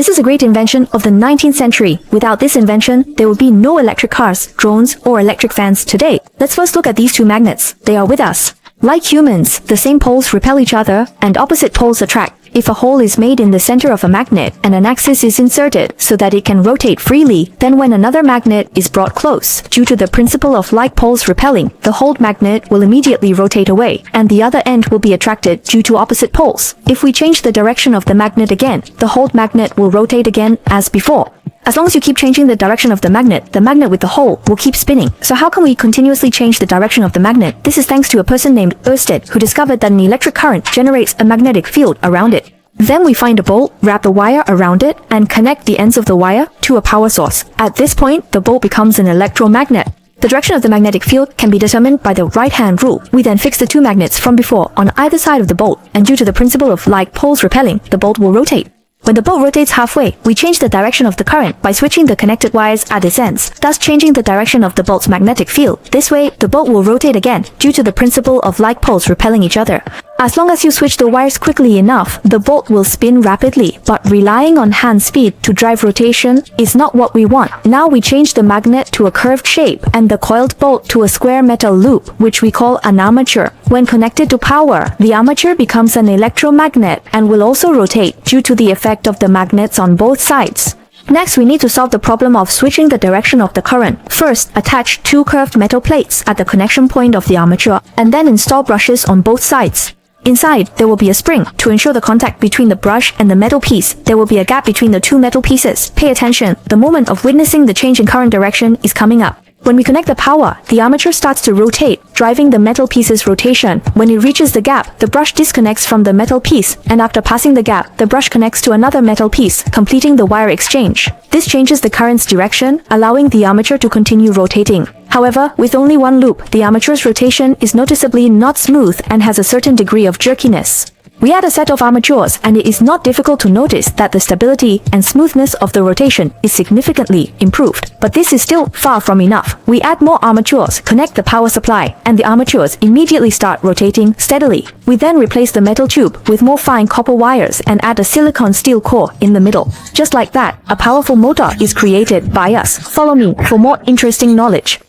This is a great invention of the 19th century. Without this invention, there would be no electric cars, drones, or electric fans today. Let's first look at these two magnets. They are with us. Like humans, the same poles repel each other and opposite poles attract. If a hole is made in the center of a magnet and an axis is inserted so that it can rotate freely, then when another magnet is brought close, due to the principle of like poles repelling, the whole magnet will immediately rotate away, and the other end will be attracted due to opposite poles. If we change the direction of the magnet again, the whole magnet will rotate again as before. As long as you keep changing the direction of the magnet with the hole will keep spinning. So how can we continuously change the direction of the magnet? This is thanks to a person named Ørsted, who discovered that an electric current generates a magnetic field around it. Then we find a bolt, wrap the wire around it, and connect the ends of the wire to a power source. At this point, the bolt becomes an electromagnet. The direction of the magnetic field can be determined by the right-hand rule. We then fix the two magnets from before on either side of the bolt, and due to the principle of like poles repelling, the bolt will rotate. When the bolt rotates halfway, we change the direction of the current by switching the connected wires at its ends, thus changing the direction of the bolt's magnetic field. This way, the bolt will rotate again, due to the principle of like poles repelling each other. As long as you switch the wires quickly enough, the bolt will spin rapidly, but relying on hand speed to drive rotation is not what we want. Now we change the magnet to a curved shape and the coiled bolt to a square metal loop, which we call an armature. When connected to power, the armature becomes an electromagnet and will also rotate due to the effect of the magnets on both sides. Next, we need to solve the problem of switching the direction of the current. First, attach two curved metal plates at the connection point of the armature, and then install brushes on both sides. Inside, there will be a spring. To ensure the contact between the brush and the metal piece, there will be a gap between the two metal pieces. Pay attention, the moment of witnessing the change in current direction is coming up. When we connect the power, the armature starts to rotate, driving the metal piece's rotation. When it reaches the gap, the brush disconnects from the metal piece, and after passing the gap, the brush connects to another metal piece, completing the wire exchange. This changes the current's direction, allowing the armature to continue rotating. However, with only one loop, the armature's rotation is noticeably not smooth and has a certain degree of jerkiness. We add a set of armatures, and it is not difficult to notice that the stability and smoothness of the rotation is significantly improved. But this is still far from enough. We add more armatures, connect the power supply, and the armatures immediately start rotating steadily. We then replace the metal tube with more fine copper wires and add a silicon steel core in the middle. Just like that, a powerful motor is created by us. Follow me for more interesting knowledge.